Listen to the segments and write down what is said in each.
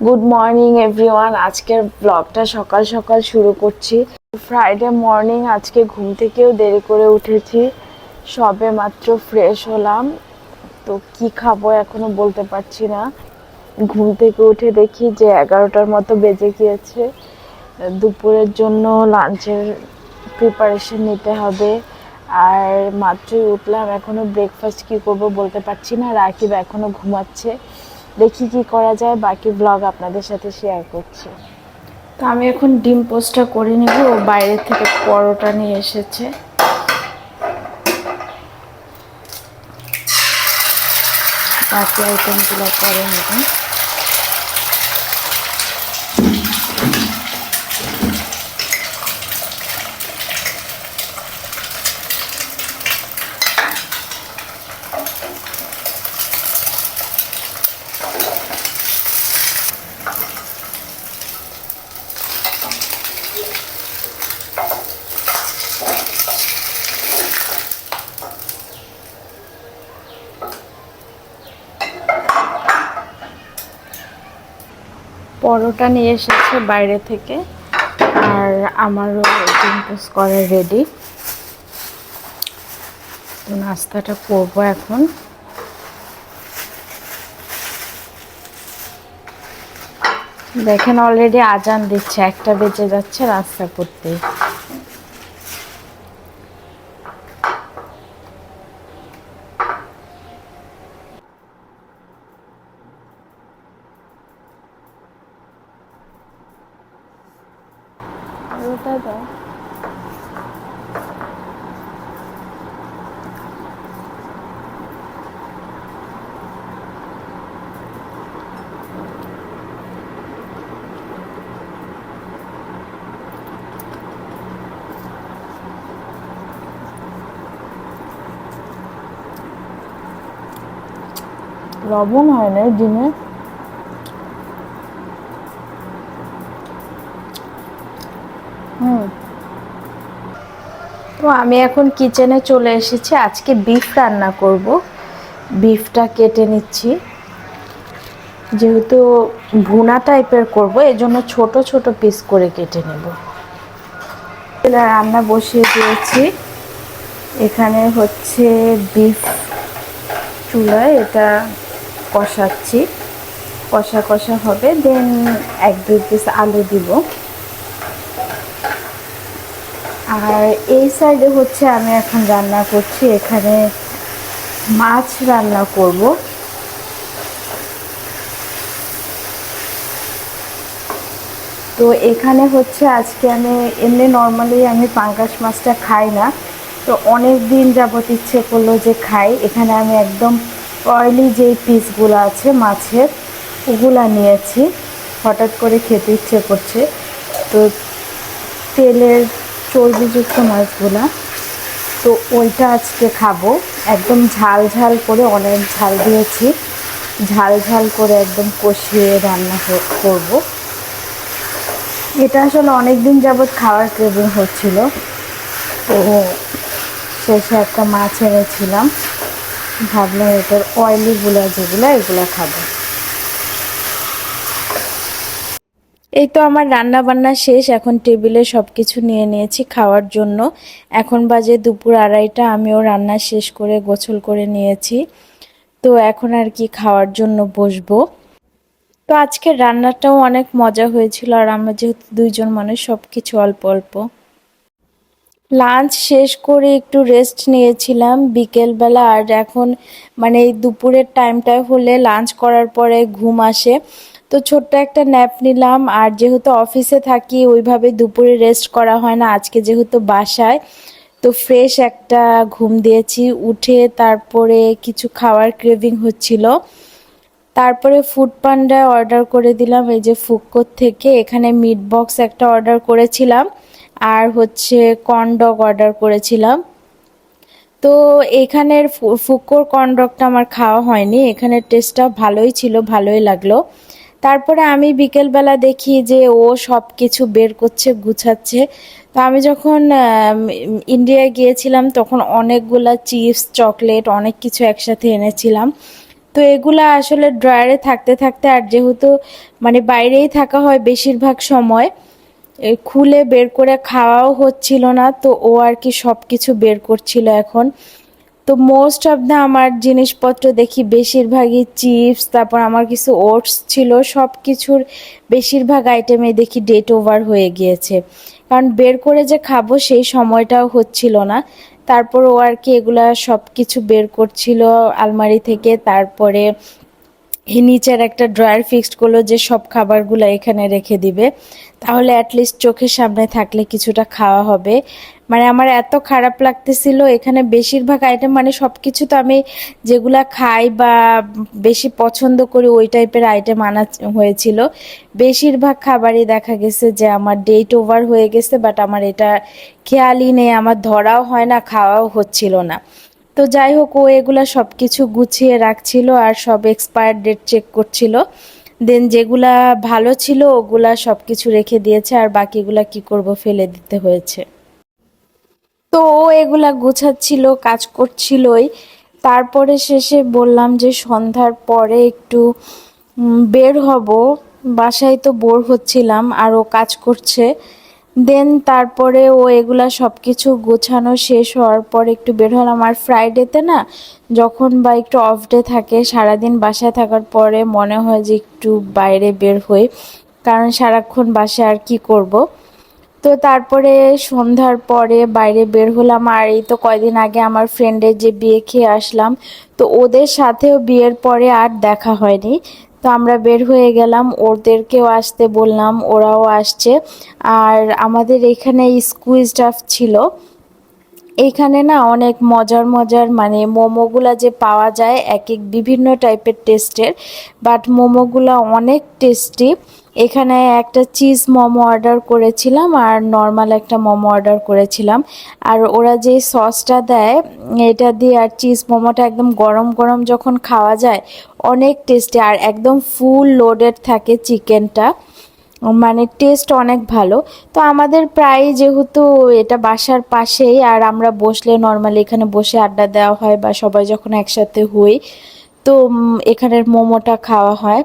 Good morning everyone. আজকের ব্লগটা সকাল সকাল শুরু করছি। ফ্রাইডে মর্নিং, আজকে ঘুম থেকেও দেরি করে উঠেছি, সবে মাত্র ফ্রেশ হলাম। তো কি খাবো এখনো বলতে পারছি না। ঘুম থেকে উঠে দেখি যে 11টার মতো বেজে গিয়েছে। দুপুরের জন্য লাঞ্চের প্রিপারেশন নিতে হবে। আর মাত্রই উঠলাম, এখনো ব্রেকফাস্ট কি করব বলতে পারছি না। রাকিব এখনো ঘুমাচ্ছে, দেখি কি করা যায়। বাকি ব্লগ আপনাদের সাথে শেয়ার করছি। তো আমি এখন ডিম পোস্টটা করে নিব। ও বাইরে থেকে পরোটা নিয়ে এসেছে। বাকি আইটেমগুলো পরে নেব। পরোটা নিয়ে এসেছে বাইরে থেকে, আর আমারও ডিম পোস্ট করা রেডি। তো নাস্তাটা করবো এখন। দেখেন অলরেডি আজান দিচ্ছে, 1টা বেজে যাচ্ছে নাস্তা করতে। ওটা দাও। লবণ হয় না ডিমে। তো আমি এখন কিচেনে চলে এসেছি। আজকে বিফ রান্না করব। বিফটা কেটে নিচ্ছি, যেহেতু ভুনা টাইপের করব, এজন্য ছোট ছোট পিস করে কেটে নেব। রান্না বসিয়ে দিয়েছি। এখানে হচ্ছে বিফ চুলায় এটা কষাচ্ছি, কষা কষা হবে। দেন 1-2 পিস আলু দিব। আর এই সাইডে হচ্ছে আমি এখন রান্না করছি, এখানে মাছ রান্না করব। তো এখানে হচ্ছে আজকে আমি এমনি নর্মালি আমি পাঙ্গাস মাছটা খাই না, তো অনেক দিন যাবত ইচ্ছে করলো যে খাই। এখানে আমি একদম অয়েলি যে পিসগুলো আছে মাছের, ওগুলা নিয়েছি। হঠাৎ করে খেতে ইচ্ছে করছে, তো তেলের চর্বিযুক্ত মাছগুলা, তো ওইটা আজকে খাবো। একদম ঝাল ঝাল করে, অনেক ঝাল দিয়েছি, ঝাল ঝাল করে একদম কষিয়ে রান্না করব। এটা আসলে অনেক দিন যাবৎ খাওয়ার ক্রেভিং হচ্ছিল, তো শেষে একটা মাছ এনেছিলাম। ভাবলাম এটার অয়েলিগুলো যেগুলো, এগুলো খাবো। এই তো আমার রান্না বান্না শেষ। এখন টেবিলে সব কিছু নিয়ে নিয়েছি খাওয়ার জন্য। এখন বাজে দুপুর 2:30। আমিও রান্না শেষ করে গোসল করে নিয়েছি। তো এখন আর কি খাওয়ার জন্য বসবো। তো আজকের রান্নাটাও অনেক মজা হয়েছিল, আর আমরা যেহেতু 2জন মানুষ, সব কিছু অল্প অল্প। লাঞ্চ শেষ করে একটু রেস্ট নিয়েছিলাম বিকেলবেলা। আর এখন মানে এই দুপুরের টাইমটায় হলে লাঞ্চ করার পরে ঘুম আসে, তো ছোট্ট একটা ন্যাপ নিলাম। আর যেহেতু অফিসে থাকি, ওইভাবে দুপুরে রেস্ট করা হয় না। আজকে যেহেতু বাসায়, তো ফ্রেশ একটা ঘুম দিয়েছি। উঠে তারপরে কিছু খাওয়ার ক্রেভিং হচ্ছিল, তারপরে ফুড পান্ডায় অর্ডার করে দিলাম এই যে ফুডকোর্ট থেকে। এখানে মিট বক্স একটা অর্ডার করেছিলাম, আর হচ্ছে কর্ন ডগ অর্ডার করেছিলাম। তো এখানের ফুডকোর কর্ন ডগটা আমার খাওয়া হয়নি, এখানের টেস্টটা ভালোই ছিল, ভালোই লাগলো। তারপরে আমি বিকেলবেলা দেখি যে ও সব কিছু বের করছে, গুছাচ্ছে। তো আমি যখন ইন্ডিয়ায় গিয়েছিলাম, তখন অনেকগুলা চিপস, চকলেট, অনেক কিছু একসাথে এনেছিলাম। তো এগুলা আসলে ড্রয়ারে থাকতে থাকতে, আর যেহেতু মানে বাইরেই থাকা হয় বেশিরভাগ সময়, খুলে বের করে খাওয়াও হচ্ছিল না, তো ও আর কি সব কিছু বের করছিল এখন। তো মোস্ট অফ দ্য আমার জিনিসপত্র দেখি বেশিরভাগই চিপস, তারপর আমার কিছু ওটস ছিল, সব কিছুর বেশিরভাগ আইটেমে দেখি ডেট ওভার হয়ে গিয়েছে। কারণ বের করে যে খাবো সেই সময়টাও হচ্ছিল না। তারপর ও আর কি এগুলা সব কিছু বের করছিল আলমারি থেকে। তারপরে নিচের একটা ড্রয়ার ফিক্সড করলো যে সব খাবারগুলো এখানে রেখে দিবে, তাহলে অ্যাটলিস্ট চোখের সামনে থাকলে কিছুটা খাওয়া হবে। মানে আমার এত খারাপ লাগতেছিল, এখানে বেশিরভাগ আইটেম মানে সব কিছু তো আমি যেগুলা খাই বা বেশি পছন্দ করি ওই টাইপের আইটেম আনা হয়েছিল। বেশিরভাগ খাবারই দেখা গেছে যে আমার ডেট ওভার হয়ে গেছে, বাট আমার এটা খেয়ালই নেই, আমার ধরাও হয় না, খাওয়াও হচ্ছিল না। তো যাই হোক, ও এগুলা সব কিছু গুছিয়ে রাখছিল আর সব এক্সপায়ার ডেট চেক করছিল। দেন যেগুলা ভালো ছিল ওগুলা সব কিছু রেখে দিয়েছে, আর বাকিগুলা কি করব, ফেলে দিতে হয়েছে। তো ও এগুলা গুছাচ্ছিল, কাজ করছিলই। তারপরে শেষে বললাম যে সন্ধ্যার পরে একটু বের হব, বাসায় তো বোর হচ্ছিলাম আর ও কাজ করছে। দেন তারপরে ও এগুলা সব কিছু গোছানো শেষ হওয়ার পর একটু বের হলাম। আর ফ্রাইডেতে না, যখন বা একটু অফ ডে থাকে, সারাদিন বাসায় থাকার পরে মনে হয় যে একটু বাইরে বের হই, কারণ সারাক্ষণ বাসায় আর কি করব। তো তারপরে সন্ধ্যার পরে বাইরে বের হলাম। আর এই তো কয়দিন আগে আমার ফ্রেন্ডের যে বিয়ে খেয়ে আসলাম, তো ওদের সাথেও বিয়ের পরে আর দেখা হয়নি। তো আমরা বের হয়ে গেলাম, ওদেরকেও আসতে বললাম, ওরাও আসছে। আর আমাদের এখানে স্কুল স্টাফ ছিল, এইখানে না অনেক মজার মজার মানে মোমোগুলা যে পাওয়া যায় এক এক বিভিন্ন টাইপের টেস্টের, বাট মোমোগুলা অনেক টেস্টি। এখানে একটা চিজ মোমো অর্ডার করেছিলাম আর নর্মাল একটা মোমো অর্ডার করেছিলাম। আর ওরা যে সসটা দেয় এটা দিয়ে, আর চিজ মোমোটা একদম গরম গরম যখন খাওয়া যায় অনেক টেস্টি, আর একদম ফুল লোডেড থাকে চিকেনটা, মানে টেস্ট অনেক ভালো। তো আমাদের প্রায় যেহেতু এটা বাসার পাশেই, আর আমরা বসলে নর্মালি এখানে বসে আড্ডা দেওয়া হয় বা সবাই যখন একসাথে হই, তো এখানের মোমোটা খাওয়া হয়।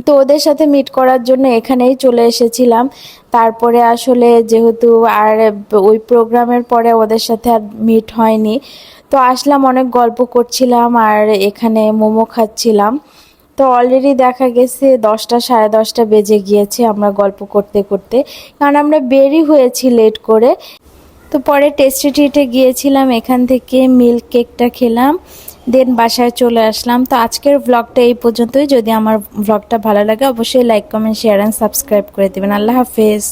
তো ওদের সাথে মিট করার জন্য এখানেই চলে এসেছিলাম। তারপরে আসলে যেহেতু আর ওই প্রোগ্রামের পরে ওদের সাথে আর মিট হয়নি, তো আসলাম, অনেক গল্প করছিলাম আর এখানে মোমো খাচ্ছিলাম। তো অলরেডি দেখা গেছে 10টা 10:30 বেজে গিয়েছে আমরা গল্প করতে করতে, কারণ আমরা বেরই হয়েছি লেট করে। তো পরে টেস্টি ট্রিটে গিয়েছিলাম, এখান থেকে মিল্ক কেকটা খেলাম, দেন বাসায় চলে আসলাম। তো আজকের ভ্লগটা এই পর্যন্তই। যদি আমার ভ্লগটা ভালো লাগে অবশ্যই like comment share and subscribe করে দেবেন। আল্লাহ হাফেজ।